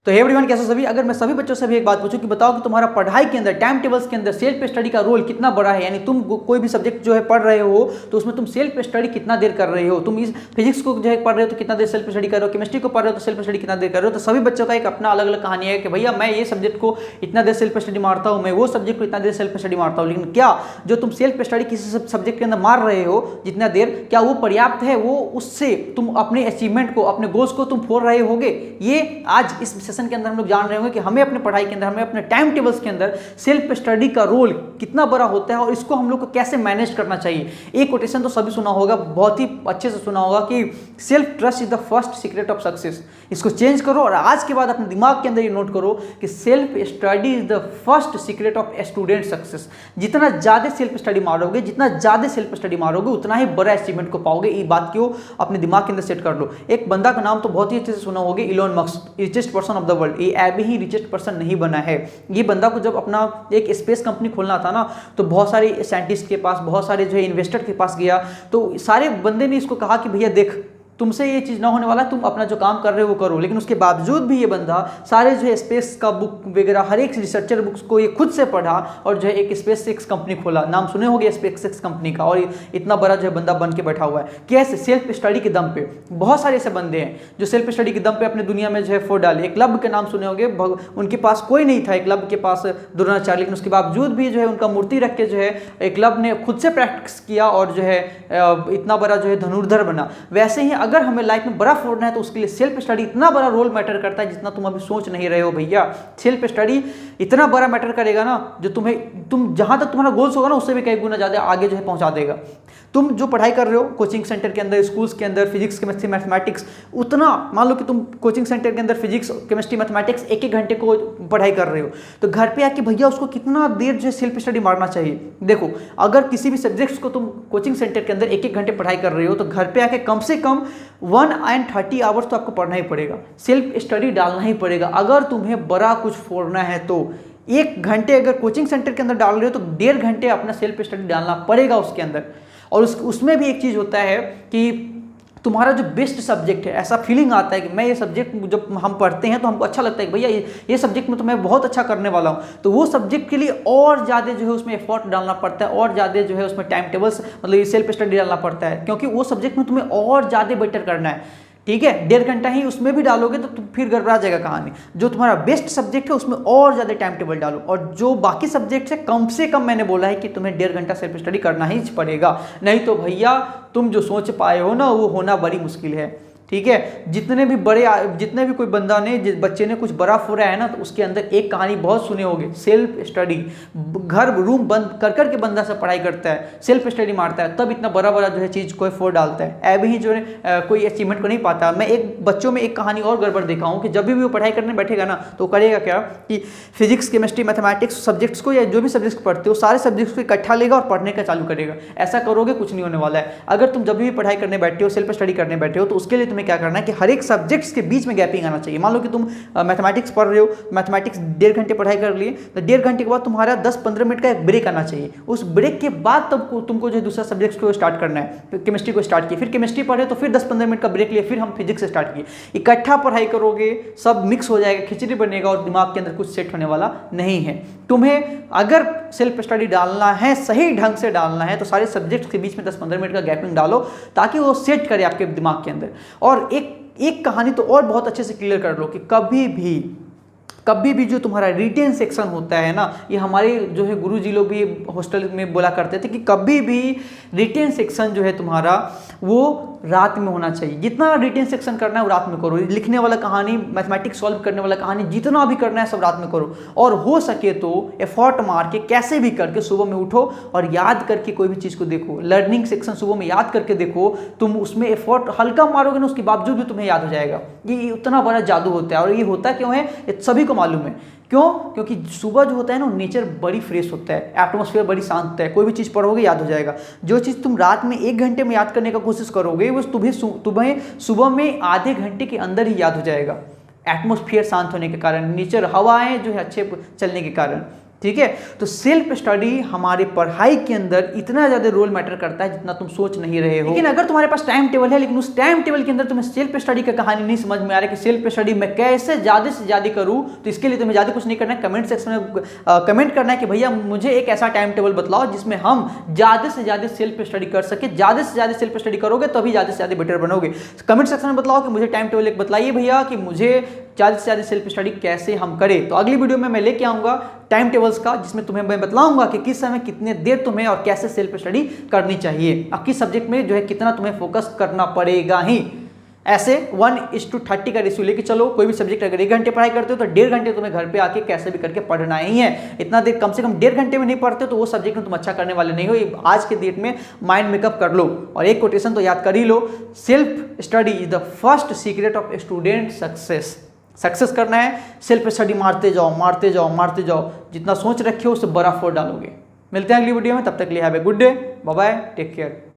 तो hey everyone, कैसे सभी। अगर मैं सभी बच्चों से भी एक बात पूछूं कि बताओ कि तुम्हारा पढ़ाई के अंदर, टाइम टेबल्स के अंदर सेल्फ स्टडी का रोल कितना बड़ा है, यानी तुम कोई भी सब्जेक्ट जो है पढ़ रहे हो तो उसमें तुम सेल्फ स्टडी कितना देर कर रहे हो। तुम इस फिजिक्स को जो है पढ़ रहे हो तो कितना देर सेल्फ स्टडी कर रहे हो, केमिस्ट्री को पढ़ रहे हो तो सेल्फ स्टडी कितना देर कर रहे हो। तो सभी बच्चों का एक अपना अलग अलग कहानी है कि भैया मैं ये सब्जेक्ट को इतना देर सेल्फ स्टडी मारता हूँ, मैं वो सब्जेक्ट को इतना देर सेल्फ स्टडी मारता हूँ। लेकिन क्या जो तुम सेल्फ स्टडी किसी सब्जेक्ट के अंदर मार रहे हो जितना देर, क्या वो पर्याप्त है? वो उससे तुम अपने अचीवमेंट को, अपने गोल्स को तुम फोड़ रहे होगे? ये आज इस सेशन के अंदर हम लोग जान रहे होंगे कि हमें अपने पढ़ाई के अंदर, हमें अपने टाइम टेबल्स के अंदर सेल्फ स्टडी का रोल कितना बड़ा होता है और इसको हम लोग को कैसे मैनेज करना चाहिए। एक कोटेशन तो सभी सुना होगा, बहुत ही अच्छे से सुना होगा कि self trust is the first secret of success. इसको चेंज करो और आज के बाद अपने दिमाग के अंदर ये नोट करो कि self study is the first secret of student success. जितना ज्यादा सेल्फ स्टडी मारोगे, जितना ज्यादा सेल्फ स्टडी मारोगे, उतना ही बड़ा अचीवमेंट को पाओगे। ये बात को अपने दिमाग के अंदर सेट कर लो। एक बंदा का नाम तो बहुत ही अच्छे से सुना होगा, Elon Musk, richest person of the world. ये अभी ही रिचेस्ट पर्सन नहीं बना है। ये बंदा को जब अपना एक स्पेस कंपनी खोलना था ना, तो बहुत सारे साइंटिस्ट के पास, बहुत सारे जो है इन्वेस्टर के पास गया, तो सारे बंदे ने इसको कहा कि भैया देख, तुमसे ये चीज़ ना होने वाला, तुम अपना जो काम कर रहे हो वो करो। लेकिन उसके बावजूद भी ये बंदा सारे जो है स्पेस का बुक वगैरह, हर एक रिसर्चर बुक्स को ये खुद से पढ़ा और जो है एक स्पेस एक्स कंपनी खोला। नाम सुने होंगे स्पेस एक्स कंपनी का, और इतना बड़ा जो है बंदा बन के बैठा हुआ है। कैसे? सेल्फ स्टडी के दम पे। बहुत सारे ऐसे बंदे हैं जो सेल्फ स्टडी के दम पे अपने दुनिया में जो है फोड़ डाले। एक क्लब के नाम सुने होंगे, उनके पास कोई नहीं था, एक क्लब के पास द्रोणाचार्य, लेकिन उसके बावजूद भी जो है उनका मूर्ति रख के जो है एक क्लब ने खुद से प्रैक्टिस किया और जो है इतना बड़ा जो है धनुर्धर बना। वैसे ही अगर हमें लाइफ में बड़ा फोड़ना है तो उसके लिए सेल्फ स्टडी इतना बड़ा रोल मैटर करता है जितना तुम अभी सोच नहीं रहे हो भैया। सेल्फ स्टडी इतना बड़ा मैटर करेगा ना, जो तुम जहां तक तुम्हारा गोल्स होगा ना, उससे भी कई गुना ज्यादा आगे जो है पहुंचा देगा। तुम जो पढ़ाई कर रहे हो कोचिंग सेंटर के अंदर, स्कूल्स के अंदर, फिजिक्स केमिस्ट्री मैथमेटिक्स, उतना मान लो कि तुम कोचिंग सेंटर के अंदर फिजिक्स केमिस्ट्री मैथमेटिक्स एक घंटे को पढ़ाई कर रहे हो, तो घर पे आके भैया उसको कितना देर जो है सेल्फ स्टडी मारना चाहिए। देखो, अगर किसी भी सब्जेक्ट्स को तुम कोचिंग सेंटर के अंदर एक घंटे पढ़ाई कर रहे हो, तो घर पे आके कम से कम 130 आवर्स तो आपको पढ़ना ही पड़ेगा, सेल्फ स्टडी डालना ही पड़ेगा। अगर तुम्हें बड़ा कुछ फोड़ना है तो 1 घंटे अगर कोचिंग सेंटर के अंदर डाल रहे हो तो 1.5 घंटे अपना सेल्फ स्टडी डालना पड़ेगा उसके अंदर। और उसमें भी एक चीज़ होता है कि तुम्हारा जो बेस्ट सब्जेक्ट है, ऐसा फीलिंग आता है कि मैं ये सब्जेक्ट जब हम पढ़ते हैं तो हमको अच्छा लगता है कि भैया ये सब्जेक्ट में तो मैं बहुत अच्छा करने वाला हूँ, तो वो सब्जेक्ट के लिए और ज़्यादा जो है उसमें एफर्ट डालना पड़ता है, और ज़्यादा जो है उसमें टाइम टेबल्स मतलब ये सेल्फ स्टडी डालना पड़ता है, क्योंकि वो सब्जेक्ट में तुम्हें और ज़्यादा बेटर करना है। ठीक है, 1.5 घंटा ही उसमें भी डालोगे तो फिर गड़बड़ा जाएगा कहानी। जो तुम्हारा बेस्ट सब्जेक्ट है उसमें और ज़्यादा टाइम टेबल डालो, और जो बाकी सब्जेक्ट है कम से कम मैंने बोला है कि तुम्हें 1.5 घंटा सेल्फ स्टडी करना ही पड़ेगा। नहीं तो भैया तुम जो सोच पाए हो ना, वो होना बड़ी मुश्किल है। ठीक है, जितने भी कोई बंदा ने, जिस बच्चे ने कुछ बड़ा फोड़ा है ना, तो उसके अंदर एक कहानी बहुत सुने होगे, सेल्फ स्टडी। घर रूम बंद कर करके बंदा से पढ़ाई करता है, सेल्फ स्टडी मारता है, तब इतना बड़ा जो है चीज़ कोई फोड़ डालता है। अभी ही जो है कोई अचीवमेंट को नहीं पाता। मैं बच्चों में एक कहानी और गड़बड़ देखा हूँ कि जब भी वो पढ़ाई करने बैठेगा ना, तो करेगा क्या कि फिजिक्स केमिस्ट्री मैथमेटिक्स सब्जेक्ट्स को, या जो भी सब्जेक्ट्स पढ़ते हो सारे सब्जेक्ट्स को इकट्ठा लेगा और पढ़ने का चालू करेगा। ऐसा करोगे कुछ नहीं होने वाला है। अगर तुम जब भी पढ़ाई करने बैठे हो, सेल्फ स्टडी करने बैठे हो, तो उसके लिए तुम्हें क्या करना है कि हर एक सब्जेक्ट्स के बीच में गैपिंग आना चाहिए। मान लो कि तुम मैथमेटिक्स पढ़ रहे हो, मैथमेटिक्स 1.5 घंटे पढ़ाई कर लिए, तो 1.5 घंटे के बाद तुम्हारा 10-15 मिनट का एक ब्रेक आना चाहिए। उस ब्रेक के बाद तब तुमको जो दूसरा सब्जेक्ट्स को स्टार्ट करना है। केमिस्ट्री को स्टार्ट किया, फिर केमिस्ट्री पढ़े तो फिर 10-15 मिनट का ब्रेक लिए, फिर हम फिजिक्स से स्टार्ट किए। इकट्ठा पढ़ाई करोगे, सब मिक्स हो जाएगा, खिचड़ी बनेगा और दिमाग के अंदर कुछ सेट होने वाला नहीं है। तुम्हें अगर सेल्फ स्टडी डालना है, सही ढंग से डालना है, तो सारे सब्जेक्ट्स के बीच में 10-15 मिनट का गैपिंग डालो, ताकि वो सेट करे आपके दिमाग के अंदर। और एक कहानी तो और बहुत अच्छे से क्लियर कर लो कि कभी भी जो तुम्हारा रिटेन सेक्शन होता है ना, ये हमारे जो है गुरुजी लोग भी हॉस्टल में बोला करते थे कि कभी भी रिटेन सेक्शन जो है तुम्हारा वो रात में होना चाहिए। जितना रिटेन सेक्शन करना है वो रात में करो। लिखने वाला कहानी, मैथमेटिक्स सॉल्व करने वाला कहानी, जितना भी करना है सब रात में करो। और हो सके तो एफर्ट मार के कैसे भी करके सुबह में उठो और याद करके कोई भी चीज़ को देखो। लर्निंग सेक्शन सुबह में याद करके देखो, तुम उसमें एफर्ट हल्का मारोगे ना, उसके बावजूद भी तुम्हें याद हो जाएगा। ये उतना बड़ा जादू होता है। और ये होता क्यों है, ये सभी को मालूम है। क्यों? क्योंकि सुबह जो होता है ना, नेचर बड़ी फ्रेश होता है, एटमॉस्फेयर बड़ी शांत होता है, कोई भी चीज़ पढ़ोगे याद हो जाएगा। जो चीज़ तुम रात में 1 घंटे में याद करने का कोशिश करोगे, वो तुम्हें सुबह में आधे घंटे के अंदर ही याद हो जाएगा। एटमॉस्फेयर शांत होने के कारण, नेचर हवाएं जो है अच्छे चलने के कारण। ठीक है। तो सेल्फ स्टडी हमारी पढ़ाई के अंदर इतना ज्यादा रोल मैटर करता है जितना तुम सोच नहीं रहे हो। लेकिन अगर तुम्हारे पास टाइम टेबल है, लेकिन उस टाइम टेबल के अंदर तुम्हें सेल्फ स्टडी का कहानी नहीं समझ में आ रहा है कि सेल्फ स्टडी मैं कैसे ज्यादा से ज्यादा करूं, तो इसके लिए तुम्हें ज्यादा कुछ नहीं करना है, कमेंट सेक्शन में कमेंट करना है कि भैया मुझे एक ऐसा टाइम टेबल बतलाओ जिसमें हम ज्यादा से ज्यादा सेल्फ स्टडी कर सके। ज्यादा से ज्यादा सेल्फ स्टडी करोगे तभी ज्यादा से ज्यादा बेटर बनोगे। कमेंट सेक्शन में बतलाओ कि मुझे टाइम टेबल एक बताइए भैया कि मुझे ज्यादा से ज्यादा सेल्फ स्टडी कैसे हम करें। तो अगली वीडियो में मैं लेके आऊंगा टाइम टेबल्स का, जिसमें तुम्हें मैं बतलाऊंगा कि किस समय कितने देर तुम्हें और कैसे सेल्फ स्टडी करनी चाहिए, और किस सब्जेक्ट में जो है कितना तुम्हें फोकस करना पड़ेगा ही। ऐसे 1:30 का रेशियो लेके चलो। कोई भी सब्जेक्ट अगर 1 घंटे पढ़ाई करते हो तो 1.5 घंटे तुम्हें घर पे आके कैसे भी करके पढ़ना ही है। इतना देर कम से कम 1.5 घंटे में नहीं पढ़ते तो वो सब्जेक्ट में तुम अच्छा करने वाले नहीं हो। ये आज के डेट में माइंड मेकअप कर लो और एक कोटेशन तो याद कर ही लो, self study is the first secret of student success. Success करना है, सेल्फ स्टडी मारते जाओ मारते जाओ मारते जाओ, जितना सोच रखे हो उससे बड़ा फोड़ डालोगे। मिलते हैं अगली वीडियो में, तब तक के लिए have a good day, bye bye, take care.